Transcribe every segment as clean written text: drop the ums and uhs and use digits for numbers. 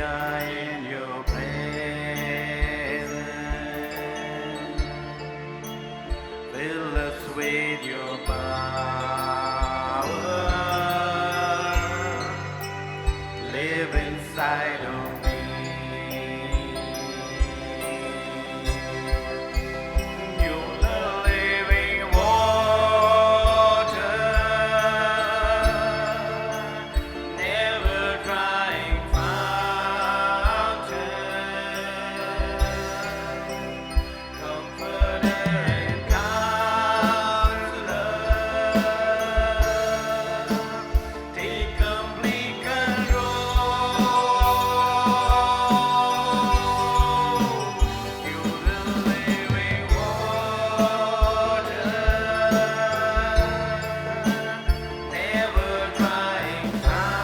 are in your presence. Fill us with your power. Live inside of me. You're the living water, never drying fountain, comforter and counselor. Take complete control. You're the living water, never drying fountain,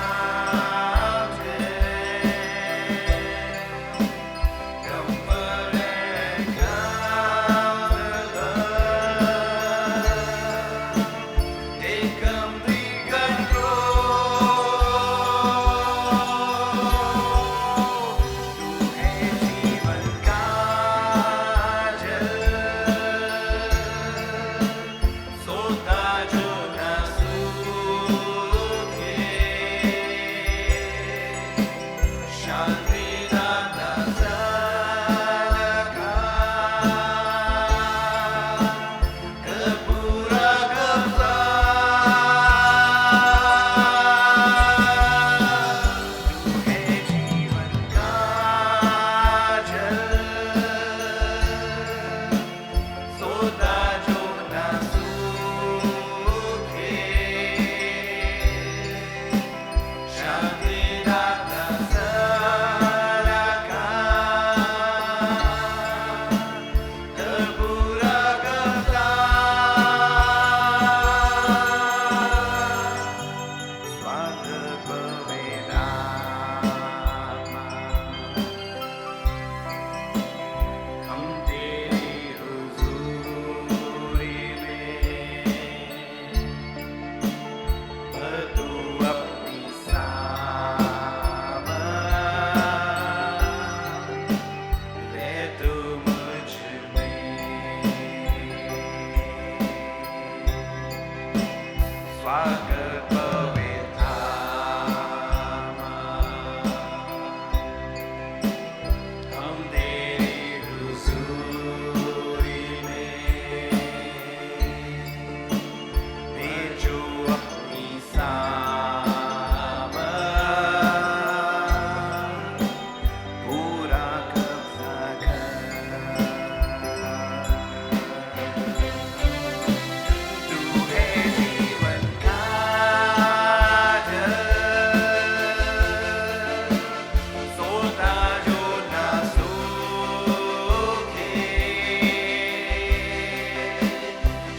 comfort and counselor. Take complete स्वागत पवित्रात्मा, हम तेरी हुजूरी में भेजो अपनी सामर्थ, पूरा कब्जा कर। तू है जीवन का जल, सोता जो ना सूखे,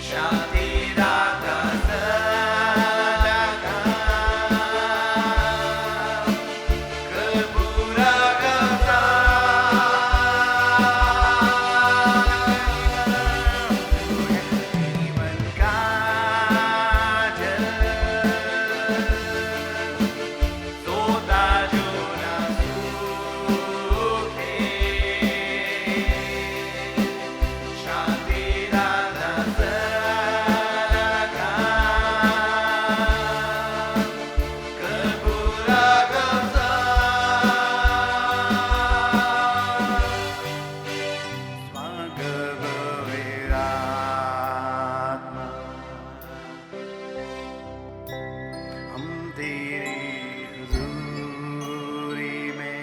शांति दाता सदा का, कर पूरा कब्जा। तू है जीवन का जल, सोता जो ना सूखे, शांति दाता सदा का, कर पूरा कब्जा। स्वागत पवित्रात्मा, हम तेरी हुजूरी में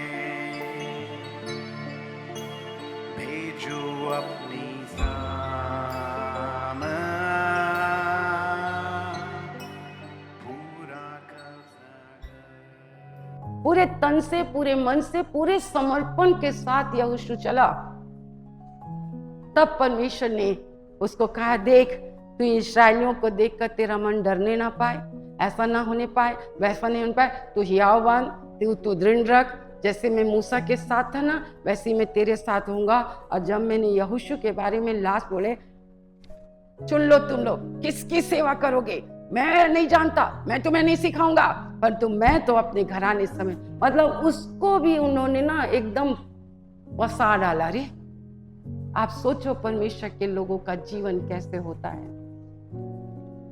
भेजो अपनी सामर्थ, पूरा कब्जा कर। पूरे तन से, पूरे मन से, पूरे समर्पण के साथ यहोशू चला। तब परमेश्वर ने उसको कहा, देख तू इस्राएलियों को देखकर तेरा मन डरने ना पाए, ऐसा ना होने पाए, वैसा नहीं होने पाए। तू हियावान, तू दृढ़ रख, जैसे मैं मूसा के साथ था ना, वैसे ही मैं तेरे साथ होऊंगा। और जब मैंने यहोशू के बारे में लास्ट बोले, चुन लो तुम लोग किसकी सेवा करोगे, मैं नहीं जानता, मैं तुम्हें नहीं सिखाऊंगा, परंतु मैं तो अपने घराने समय, मतलब उसको भी उन्होंने ना एकदम बसा डाला। रे आप सोचो परमेश्वर के लोगों का जीवन कैसे होता है।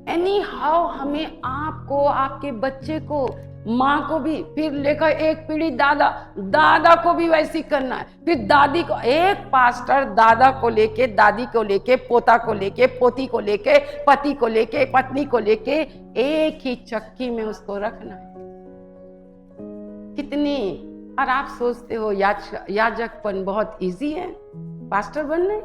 एनी हाउ हमें आपको, आपके बच्चे को, माँ को भी, फिर लेकर एक पीढ़ी दादा को भी वैसी करना है, फिर दादी को। एक पास्टर दादा को लेके, दादी को लेके, पोता को लेके, पोती को लेके, पति को लेके, पत्नी को लेके एक ही चक्की में उसको रखना है। कितनी, और आप सोचते हो याजकपन बहुत इजी है पास्टर बनने?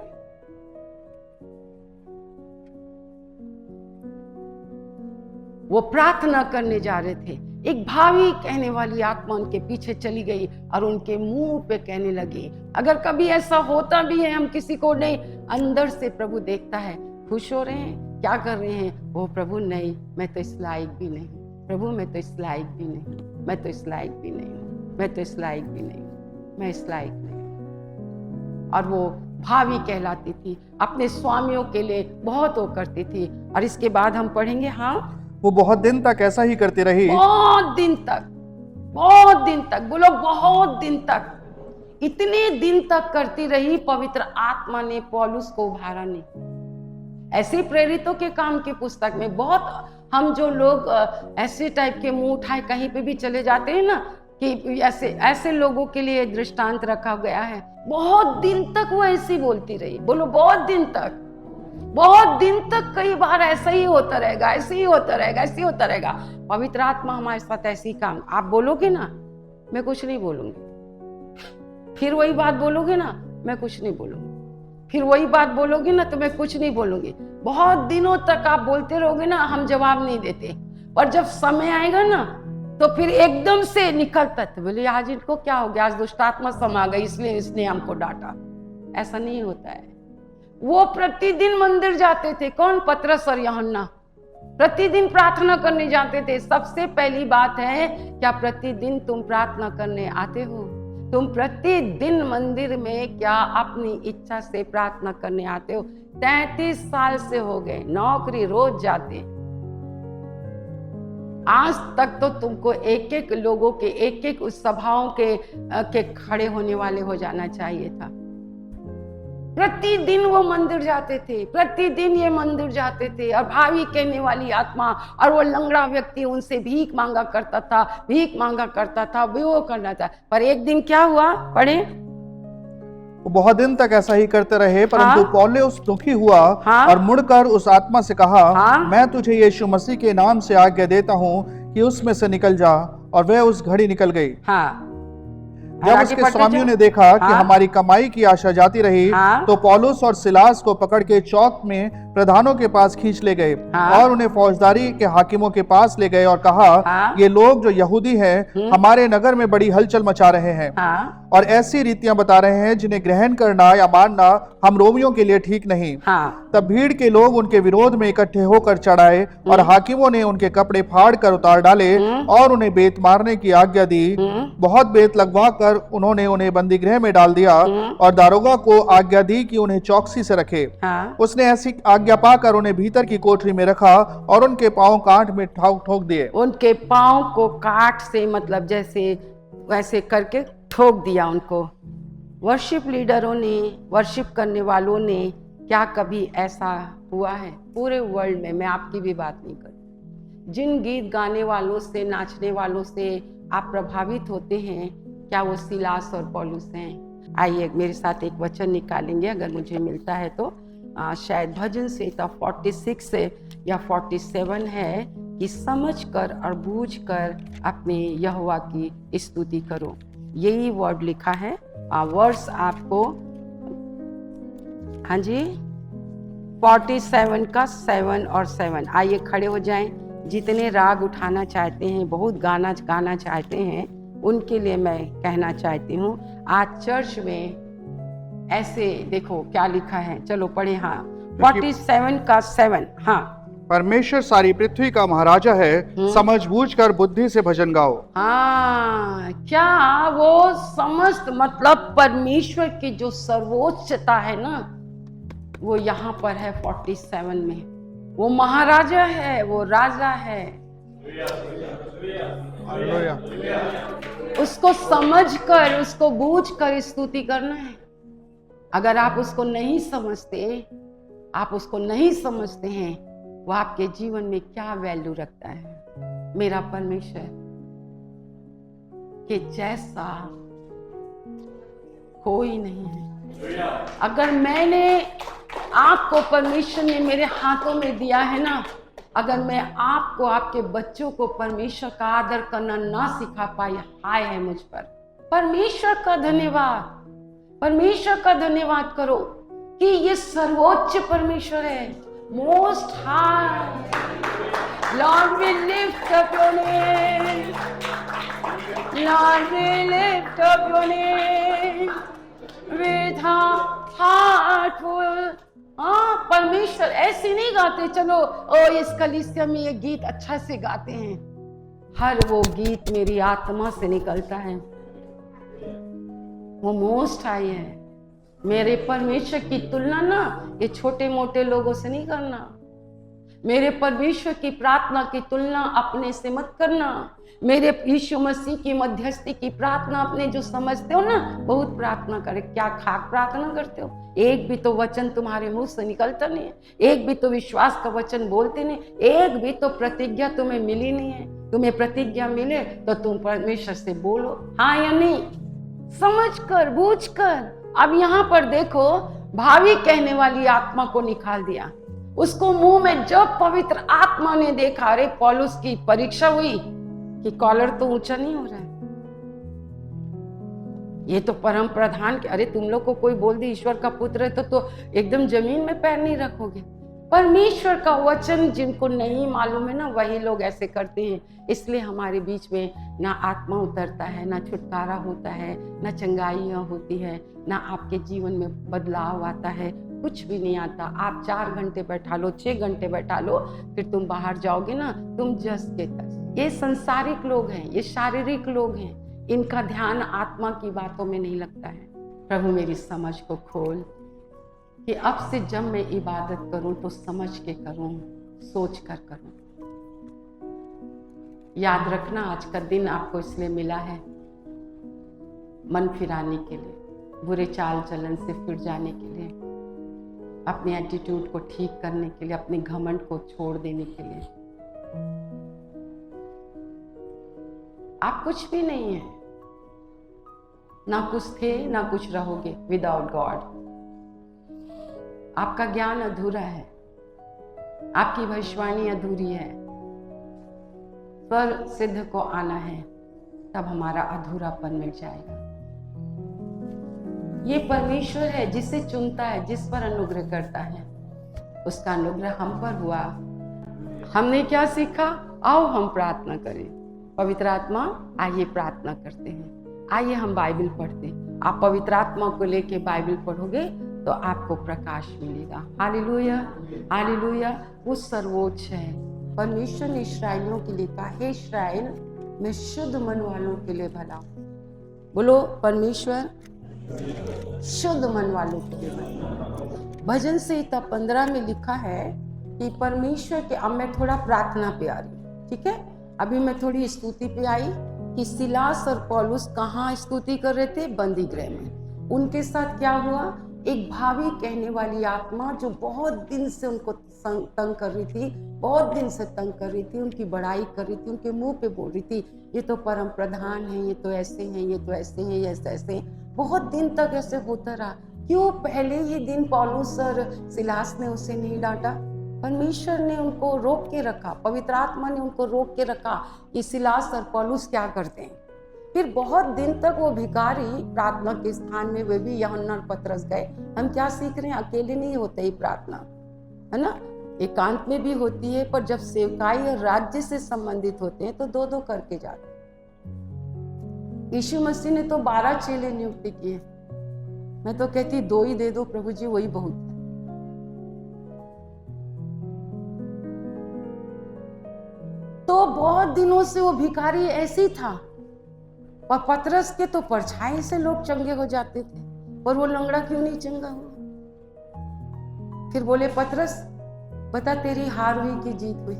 वो प्रार्थना करने जा रहे थे, एक भावी कहने वाली आत्मा उनके पीछे चली गई और उनके मुंह पे कहने लगी। अगर कभी ऐसा होता भी है, हम किसी को नहीं, अंदर से प्रभु देखता है, खुश हो रहे हैं, क्या कर रहे हैं, वो प्रभु नहीं, मैं तो इस लायक भी नहीं, प्रभु मैं तो इस लायक भी नहीं, मैं तो इस लायक भी नहीं हूँ, मैं तो इस लायक भी नहीं हूँ, मैं इस लायक नहीं। और वो भावी कहलाती थी, अपने स्वामियों के लिए बहुत वो करती थी। और इसके बाद हम पढ़ेंगे, हाँ, वो बहुत दिन तक ऐसा ही करती रही। बहुत दिन तक, बहुत दिन तक, बोलो बहुत दिन तक, इतने दिन तक करती रही। पवित्र आत्मा ने पौलुस को उभारा नहीं। ऐसे प्रेरितों के काम की पुस्तक में बहुत, हम जो लोग ऐसे टाइप के मुंह उठाए कहीं पे भी चले जाते हैं ना, कि ऐसे लोगों के लिए दृष्टांत रखा गया है। बहुत दिन तक वो ऐसी बोलती रही, बोलो बहुत दिन तक, बहुत दिन तक, कई बार ऐसा ही होता रहेगा, ऐसे ही होता रहेगा, ऐसे ही होता रहेगा। पवित्र आत्मा हमारे साथ ऐसी काम, आप बोलोगे ना, मैं कुछ नहीं बोलूंगी, फिर वही बात बोलोगे ना, मैं कुछ नहीं बोलूंगी, फिर वही बात बोलोगे ना, तो मैं कुछ नहीं बोलूंगी। बहुत दिनों तक आप बोलते रहोगे ना, हम जवाब नहीं देते, और जब समय आएगा ना, तो फिर एकदम से निकलता, तो बोले आज इनको क्या हो गया, आज दुष्ट आत्मा समा गई, इसलिए इसने हमको डांटा। ऐसा नहीं होता है। वो प्रतिदिन मंदिर जाते थे। कौन? पतरस और यूहन्ना प्रतिदिन प्रार्थना करने जाते थे। सबसे पहली बात है, क्या प्रतिदिन तुम प्रार्थना करने आते हो? तुम प्रतिदिन मंदिर में क्या अपनी इच्छा से प्रार्थना करने आते हो? 33 साल से हो गए, नौकरी रोज जाते, आज तक तो तुमको एक एक लोगों के, एक एक सभाओं के खड़े होने वाले हो जाना चाहिए था। प्रतिदिन वो मंदिर जाते थे, प्रतिदिन ये मंदिर जाते थे, और भावी कहने वाली आत्मा, और वो लंगड़ा व्यक्ति उनसे भीख मांगा करता था, भीख मांगा करता था, वो करना था। पर एक दिन क्या हुआ, पढ़े, वो बहुत दिन तक ऐसा ही करते रहे, परंतु हाँ? पौलुस दुखी हुआ, हाँ? और मुड़कर उस आत्मा से कहा, हाँ? मैं तुझे यीशु मसीह के नाम से आज्ञा देता हूँ कि उसमें से निकल जा। और वह उस घड़ी निकल गई। हाँ, जब उसके स्वामियों ने देखा कि हाँ? हमारी कमाई की आशा जाती रही, हाँ? तो पौलुस और सिलास को पकड़ के चौक में प्रधानों के पास खींच ले गए, हाँ? और उन्हें फौजदारी के हाकिमों के पास ले गए और कहा, हाँ? ये लोग जो यहूदी हैं हमारे नगर में बड़ी हलचल मचा रहे हैं, हाँ? और ऐसी रीतियां बता रहे हैं जिन्हें ग्रहण करना या मानना हम रोमियों के लिए ठीक नहीं। हाँ? तब भीड़ के लोग उनके विरोध में इकट्ठे होकर चढ़ाए, और हाकिमों ने उनके कपड़े फाड़ कर उतार डाले और उन्हें बेत मारने की आज्ञा दी। बहुत बेत लगवा कर उन्होंने उन्हें बंदी गृह में डाल दिया, और दारोगा को आज्ञा दी कि उन्हें चौकसी से रखे। हाँ? उसने ऐसी आज्ञा पाकर उन्हें भीतर की कोठरी में रखा और उनके पांव कांट में ठोक दिए। उनके पांव को काट से, मतलब जैसे वैसे करके ठोक दिया उनको। वर्शिप लीडरों ने, वर्शिप करने वालों ने, क्या कभी ऐसा हुआ है पूरे वर्ल्ड में? मैं आपकी भी बात नहीं करती। जिन गीत गाने वालों से, नाचने वालों से आप प्रभावित होते हैं, क्या वो सिलास और पौलुस हैं? आइए मेरे साथ एक वचन निकालेंगे, अगर मुझे मिलता है तो। शायद भजन से 46 से या 47 है कि समझ कर और बूझ कर अपने यहोवा की स्तुति करो। यही वर्ड लिखा है। वर्स आपको, हाँ जी, 47 का 7 और 7। आइए खड़े हो जाएं। जितने राग उठाना चाहते हैं, बहुत गाना गाना चाहते हैं, उनके लिए मैं कहना चाहती हूँ, आज चर्च में ऐसे देखो क्या लिखा है। चलो पढ़े। हाँ, 47 का 7। हाँ, परमेश्वर सारी पृथ्वी का महाराजा है, समझ बूझ कर बुद्धि से भजन गाओ। हाँ, क्या वो समस्त, मतलब परमेश्वर की जो सर्वोच्चता है ना, वो यहाँ पर है 47 में। वो महाराजा है, वो राजा है। हालेलुया। उसको समझकर, उसको बूझकर स्तुति करना है। अगर आप उसको नहीं समझते, आप उसको नहीं समझते हैं, वो आपके जीवन में क्या वैल्यू रखता है। मेरा परमेश्वर के जैसा कोई नहीं है। अगर मैंने आपको, परमेश्वर ने मेरे हाथों में दिया है ना, अगर मैं आपको, आपके बच्चों को परमेश्वर का आदर करना ना सिखा पाई, हाय है मुझ पर। परमेश्वर का धन्यवाद, परमेश्वर का धन्यवाद करो कि ये सर्वोच्च परमेश्वर है, most high. Lord we lift up your name, Lord we lift up your name with heart full. हाँ, परमेश्वर ऐसे नहीं गाते चलो ओ इस कलीसिया में ये गीत अच्छा से गाते हैं। हर वो गीत मेरी आत्मा से निकलता है, वो मोस्ट हाई है। मेरे परमेश्वर की तुलना ना ये छोटे मोटे लोगों से नहीं करना। मेरे परमेश्वर की प्रार्थना की तुलना अपने से मत करना। मेरे यीशु मसीह की मध्यस्थी की प्रार्थना अपने जो समझते हो ना, बहुत प्रार्थना करे। क्या खाक प्रार्थना करते हो? एक भी तो वचन तुम्हारे मुंह से निकलता नहीं है, एक भी तो विश्वास का वचन बोलते नहीं, एक भी तो प्रतिज्ञा तुम्हें मिली नहीं है। तुम्हें प्रतिज्ञा मिले तो तुम परमेश्वर से बोलो हाँ या नहीं, समझ कर बूझ कर। अब यहाँ पर देखो, भावी कहने वाली आत्मा को निकाल दिया। उसको मुंह में जब पवित्र आत्मा ने देखा, अरे पौलुस की परीक्षा हुई कि कॉलर तो ऊंचा नहीं हो रहा है, ये तो परम प्रधान के, अरे तुम लोग को कोई बोल दे ईश्वर का पुत्र है तो एकदम जमीन में पैर नहीं रखोगे। परमेश्वर का वचन जिनको नहीं मालूम है ना, वही लोग ऐसे करते हैं। इसलिए हमारे बीच में ना आत्मा उतरता है, ना छुटकारा होता है, ना चंगाइयाँ होती है, ना आपके जीवन में बदलाव आता है, कुछ भी नहीं आता। आप 4 घंटे बैठा लो, 6 घंटे बैठा लो, फिर तुम बाहर जाओगे ना, तुम जस के तस। ये संसारिक लोग हैं, ये शारीरिक लोग हैं, इनका ध्यान आत्मा की बातों में नहीं लगता है। प्रभु मेरी समझ को खोल कि अब से जब मैं इबादत करूं तो समझ के करूं, सोच कर करूं। याद रखना, आज का दिन आपको इसलिए मिला है मन फिराने के लिए, बुरे चाल चलन से फिर जाने के लिए, अपने एटीट्यूड को ठीक करने के लिए, अपने घमंड को छोड़ देने के लिए। आप कुछ भी नहीं है, ना कुछ थे ना कुछ रहोगे विदाउट गॉड। आपका ज्ञान अधूरा है, आपकी भविष्यवाणी अधूरी है। स्वर सिद्ध को आना है, तब हमारा अधूरापन मिट जाएगा। ये परमेश्वर है जिसे चुनता है, जिस पर अनुग्रह करता है, उसका अनुग्रह हम पर हुआ। हमने क्या सीखा? आओ हम प्रार्थना करें। पवित्र आत्मा, आइए प्रार्थना करते हैं, आइए हम बाइबल पढ़ते हैं। आप पवित्र आत्मा को लेके बाइबल पढ़ोगे तो आपको प्रकाश मिलेगा। Hallelujah, hallelujah. वो सर्वोच्च है। परमेश्वर ने इस्राएलियों के लिए कहा, हे इस्राएल, मैं शुद्ध मन वालों के लिए भला। बोलो, परमेश्वर शुद्ध मन वालों के लिए भला। भजन संहिता 15 में लिखा है कि परमेश्वर के, अब मैं थोड़ा प्रार्थना पे आ रही हूँ, ठीक है? अभी मैं थोड़ी स्तुति पे आई कि सिलास और पौलुस कहाँ स्तुति कर रहे थे? बंदी गृह में। उनके साथ क्या हुआ? एक भावी कहने वाली आत्मा जो बहुत दिन से उनको तंग कर रही थी, बहुत दिन से तंग कर रही थी, उनकी बड़ाई कर रही थी, उनके मुंह पे बोल रही थी, ये तो परम प्रधान है, ये तो ऐसे हैं, ये तो ऐसे हैं, ये ऐसे हैं। बहुत दिन तक ऐसे होता रहा। क्यों? पहले ही दिन पौलुस और सिलास ने उसे नहीं डांटा। परमेश्वर ने उनको रोक के रखा, पवित्र आत्मा ने उनको रोक के रखा कि सिलास और पौलुस क्या करते हैं। फिर बहुत दिन तक वो भिखारी प्रार्थना के स्थान में, वे भी यूहन्ना और पतरस गए। हम क्या सीख रहे हैं? अकेले नहीं होते ही प्रार्थना, है ना? एकांत में भी होती है, पर जब सेवकाई और राज्य से संबंधित होते हैं तो 2-2 करके जाते हैं। यीशु मसीह ने तो 12 चेले नियुक्त किए। मैं तो कहती 2 ही दे दो प्रभु जी, वही बहुत है। तो बहुत दिनों से वो भिखारी ऐसे ही था, और पतरस के तो परछाई से लोग चंगे हो जाते थे, और वो लंगड़ा क्यों नहीं चंगा हुआ? फिर बोले, पतरस बता तेरी हार हुई कि जीत हुई?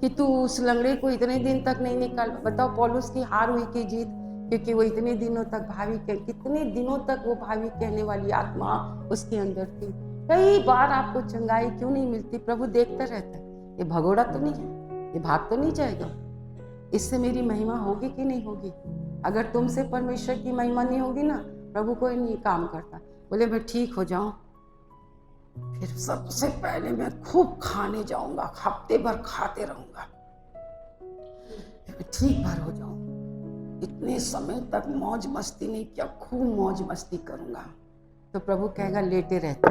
कि तू उस लंगड़े को इतने दिन तक नहीं निकाल? बताओ पौलुस की हार हुई कि जीत? क्योंकि वो इतने दिनों तक कितने दिनों तक वो भावी कहने वाली आत्मा उसके अंदर थी। कई बार आपको चंगाई क्यों नहीं मिलती? प्रभु देखता रहता है, ये भगोड़ा तो नहीं है, ये भाग तो नहीं जाएगा, इससे मेरी महिमा होगी कि नहीं होगी? अगर तुमसे परमेश्वर की महिमा नहीं होगी ना, प्रभु कोई नहीं काम करता। बोले मैं ठीक हो जाऊं, फिर सबसे पहले मैं खूब खाने जाऊंगा, हफ्ते भर खाते रहूंगा, फिर ठीक भर हो जाऊं, इतने समय तक मौज मस्ती नहीं किया, खूब मौज मस्ती करूंगा। तो प्रभु कहेगा लेटे रहते,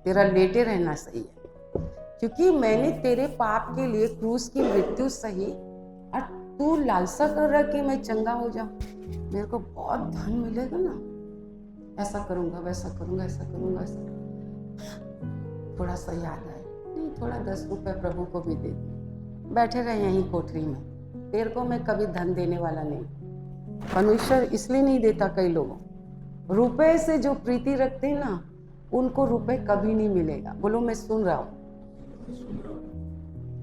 तेरा लेटे रहना सही है, क्योंकि मैंने तेरे पाप के लिए क्रूस की मृत्यु सही, और तू लालसा कर रहा कि मैं चंगा हो जाऊं, मेरे को बहुत धन मिलेगा ना, ऐसा करूंगा, वैसा करूंगा, ऐसा करूंगा, ऐसा करूंगा। थोड़ा सा याद आए, नहीं थोड़ा 10 रुपए प्रभु को भी दे, बैठे रहे यहीं कोठरी में, तेरे को मैं कभी धन देने वाला नहीं। परमेश्वर इसलिए नहीं देता कई लोगों, रुपए से जो प्रीति रखते हैं ना, उनको रुपए कभी नहीं मिलेगा। बोलो मैं सुन रहा हूं।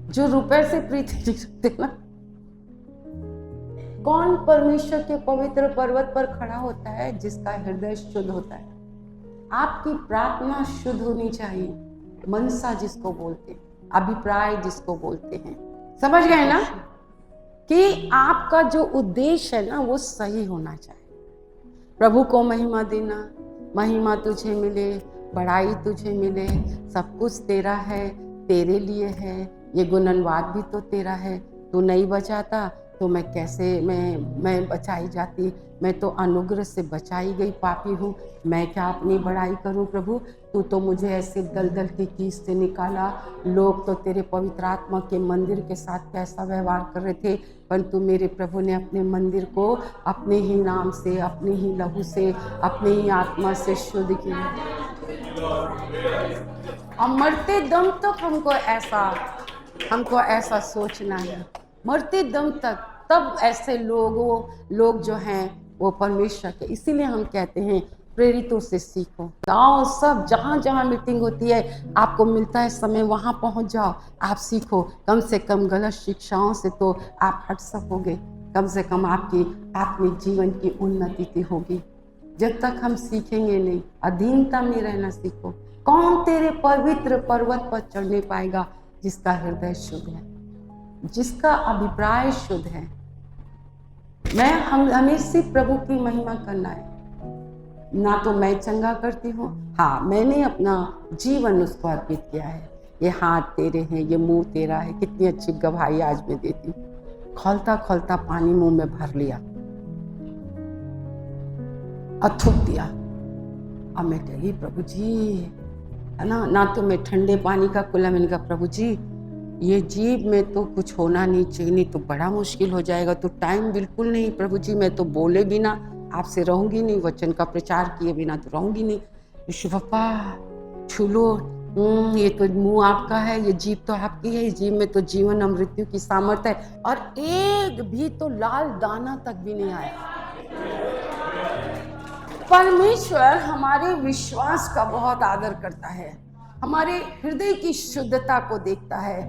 जो रुपए से प्रीति नहीं रखते ना, कौन परमेश्वर के पवित्र पर्वत पर खड़ा होता है? जिसका हृदय शुद्ध होता है। आपकी प्रार्थना शुद्ध होनी चाहिए, मनसा जिसको बोलते हैं, अभिप्राय जिसको बोलते हैं, समझ गए ना? कि आपका जो उद्देश्य है ना, वो सही होना चाहिए। प्रभु को महिमा देना, महिमा तुझे मिले, बड़ाई तुझे मिले, सब कुछ तेरा है, तेरे लिए है, ये गुणनवाद भी तो तेरा है। तू नहीं बचाता तो मैं कैसे मैं बचाई जाती? मैं तो अनुग्रह से बचाई गई पापी हूँ, मैं क्या अपनी बड़ाई करूँ? प्रभु तू तो मुझे ऐसे दलदल की कीच से निकाला। लोग तो तेरे पवित्र आत्मा के मंदिर के साथ कैसा व्यवहार कर रहे थे, परंतु मेरे प्रभु ने अपने मंदिर को अपने ही नाम से, अपने ही लहू से, अपने ही आत्मा से शुद्ध किया। और मरते दम तक हमको ऐसा सोचना है, मरते दम तक। तब ऐसे लोग जो हैं वो परमेश्वर के, इसीलिए हम कहते हैं प्रेरितों से सीखो। गाँव सब जहाँ जहाँ मीटिंग होती है, आपको मिलता है समय, वहाँ पहुँच जाओ, आप सीखो। कम से कम गलत शिक्षाओं से तो आप हट सकोगे, कम से कम आपकी आत्मिक जीवन की उन्नति होगी। जब तक हम सीखेंगे नहीं, अधीनता में रहना सीखो। कौन तेरे पवित्र पर्वत पर चढ़ने पाएगा? जिसका हृदय शुद्ध है, जिसका अभिप्राय शुद्ध है। हमें सिर्फ प्रभु की महिमा करना है, ना तो मैं चंगा करती हूँ, हाँ मैंने अपना जीवन उसको अर्पित किया है। ये हाथ तेरे हैं, ये मुंह तेरा है, कितनी अच्छी गवाही आज मैं देती हूँ। खौलता खौलता पानी मुंह में भर लिया और थूक दिया, अब मैं कही प्रभु जी, है ना तो मैं ठंडे पानी का कुल्ला, मैंने कहा प्रभु जी ये जीभ में तो कुछ होना नहीं चाहिए, नहीं तो बड़ा मुश्किल हो जाएगा। तो टाइम बिल्कुल नहीं प्रभु जी, मैं तो बोले बिना आपसे रहूंगी नहीं, वचन का प्रचार किए बिना तो रहूंगी नहीं। यीशु पप्पा छू लो, ये तो मुंह आपका है, ये जीभ तो आपकी है, इस जीभ में तो जीवन और मृत्यु की सामर्थ्य है। और एक भी तो लाल दाना तक भी नहीं आया। परमेश्वर हमारे विश्वास का बहुत आदर करता है, हमारे हृदय की शुद्धता को देखता है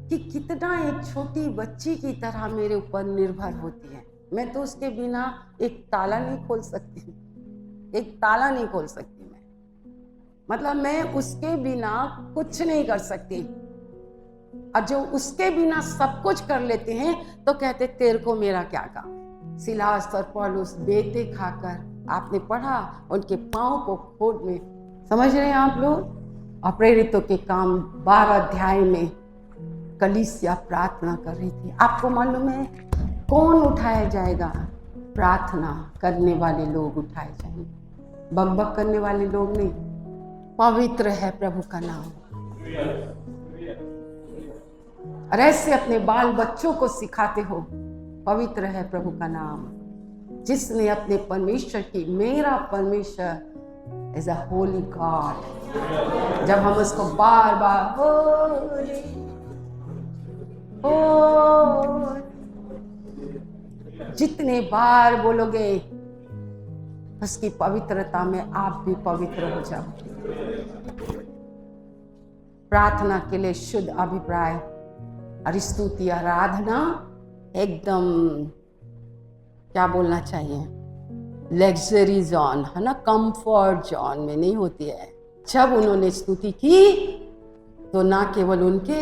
कि कितना एक छोटी बच्ची की तरह मेरे ऊपर निर्भर होती है। मैं तो उसके बिना एक ताला नहीं खोल सकती, एक ताला नहीं खोल सकती मैं, मतलब मैं उसके बिना कुछ नहीं कर सकती। और जो उसके बिना सब कुछ कर लेते हैं तो कहते तेरे को मेरा क्या काम। सिलास और पौलुस बेटे खाकर, आपने पढ़ा, उनके पांव को खोद में, समझ रहे हैं आप लोग। और प्रेरितों के काम 12 अध्याय में कलीसिया प्रार्थना कर रही थी। आपको मालूम है कौन उठाया जाएगा? प्रार्थना करने वाले लोग उठाए जाएंगे, बकबक करने वाले लोग नहीं। पवित्र है प्रभु का नाम। और ऐसे अपने बाल बच्चों को सिखाते हो, पवित्र है प्रभु का नाम, जिसने अपने परमेश्वर की, मेरा परमेश्वर इज अ होली गॉड। जब हम उसको बार बार होली होली जितने बार बोलोगे, उसकी पवित्रता में आप भी पवित्र हो जाओ। प्रार्थना के लिए शुद्ध अभिप्राय और स्तुति आराधना एकदम क्या बोलना चाहिए, लग्जरी जोन है ना, कंफर्ट जोन में नहीं होती है। जब उन्होंने स्तुति की तो ना केवल उनके,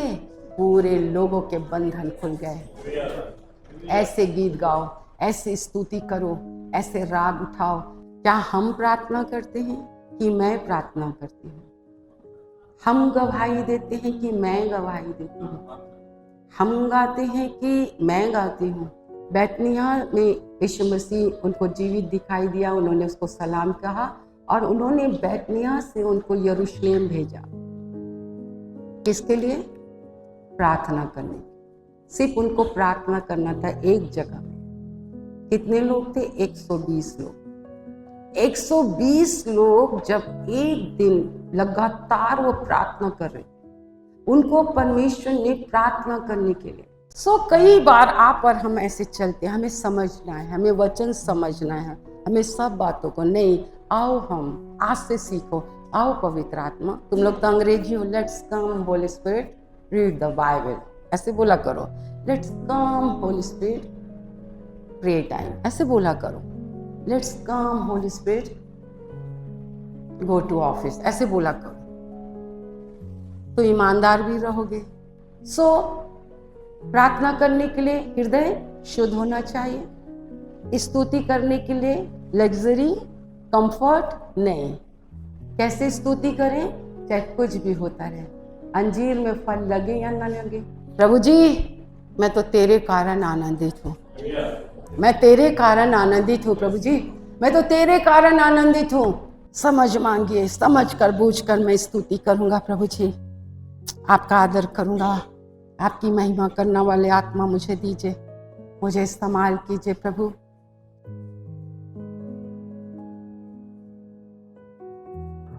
पूरे लोगों के बंधन खुल गए। ऐसे गीत गाओ, ऐसे स्तुति करो, ऐसे राग उठाओ। क्या हम प्रार्थना करते हैं कि मैं प्रार्थना करती हूँ? हम गवाही देते हैं कि मैं गवाही देती हूँ? हम गाते हैं कि मैं गाती हूँ? बैतनिय्याह में यीशु मसीह उनको जीवित दिखाई दिया, उन्होंने उसको सलाम कहा और उन्होंने बैतनिय्याह से उनको यरूशलेम भेजा। किसके लिए? प्रार्थना करने। सिर्फ उनको प्रार्थना करना था एक जगह में। कितने लोग थे? 120 लोग। 120 लोग जब एक दिन लगातार वो प्रार्थना कर रहे, उनको परमेश्वर ने प्रार्थना करने के लिए। कई बार आप और हम ऐसे चलते हैं, हमें समझना है, हमें वचन समझना है, हमें सब बातों को नहीं। आओ हम आज से सीखो, आओ पवित्र आत्मा, तुम लोग तो अंग्रेजी हो, let's come Holy Spirit read the Bible, ऐसे बोला करो। Let's come Holy Spirit pray time, ऐसे बोला करो। Let's come Holy Spirit go to office, ऐसे बोला करो, तो ईमानदार भी रहोगे। प्रार्थना करने के लिए हृदय शुद्ध होना चाहिए। स्तुति करने के लिए लग्जरी कंफर्ट नहीं। कैसे स्तुति करें? चाहे कुछ भी होता रहे, अंजीर में फल लगे या ना लगे। प्रभु जी मैं तो तेरे कारण आनंदित हूँ, मैं तेरे कारण आनंदित हूँ। प्रभु जी मैं तो तेरे कारण आनंदित हूँ। समझ मांगिए, समझ कर बूझ कर मैं स्तुति करूँगा। प्रभु जी आपका आदर करूँगा, आपकी महिमा करने वाले आत्मा मुझे दीजिए, मुझे इस्तेमाल कीजिए प्रभु।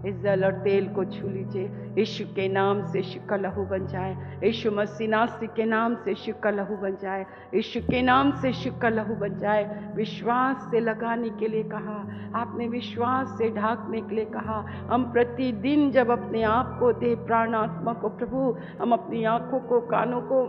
इस जल और तेल को छू लीजिए। यीशु के नाम से यीशु का लहू बन जाए, यीशु मसीह नासरी के नाम से यीशु का लहू बन जाए, यीशु के नाम से यीशु का लहू बन जाए। विश्वास से लगाने के लिए कहा, आपने विश्वास से ढांकने के लिए कहा। हम प्रतिदिन जब अपने आप को दे, प्राण आत्मा को प्रभु, हम अपनी आंखों को, कानों को,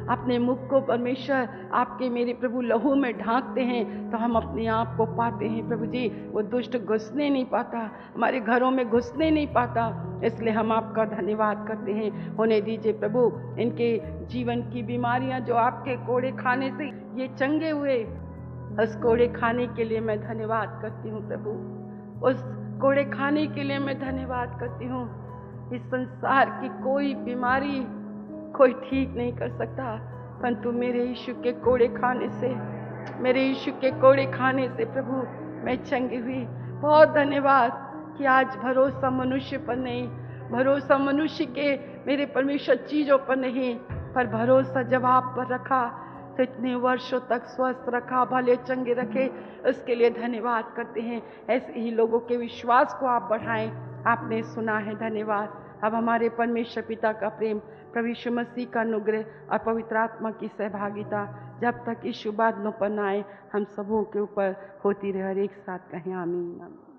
अपने मुख को परमेश्वर आपके मेरे प्रभु लहू में ढांकते हैं तो हम अपने आप को पाते हैं प्रभु जी। वो दुष्ट घुसने नहीं पाता, हमारे घरों में घुसने नहीं पाता। इसलिए हम आपका धन्यवाद करते हैं। होने दीजिए प्रभु इनके जीवन की बीमारियां जो आपके कोड़े खाने से ये चंगे हुए, उस कोड़े खाने के लिए मैं धन्यवाद करती हूँ प्रभु। उस कोड़े खाने के लिए मैं धन्यवाद करती हूँ। इस संसार की कोई बीमारी कोई ठीक नहीं कर सकता, परंतु मेरे यीशु के कोड़े खाने से, मेरे यीशु के कोड़े खाने से प्रभु मैं चंगी हुई। बहुत धन्यवाद कि आज भरोसा मनुष्य पर नहीं, भरोसा मनुष्य के मेरे परमेश्वर चीज़ों पर नहीं, पर भरोसा जब आप पर रखा तो इतने वर्षों तक स्वस्थ रखा, भले चंगे रखे। उसके लिए धन्यवाद करते हैं। ऐसे ही लोगों के विश्वास को आप बढ़ाएं। आपने सुना है, धन्यवाद। अब हमारे परमेश्वर पिता का प्रेम, प्रभु यीशु मसीह का अनुग्रह और पवित्र आत्मा की सहभागिता जब तक यीशु बाद न पर न आए, हम सबों के ऊपर होती रहे। और एक साथ कहें आमीन, आमीन।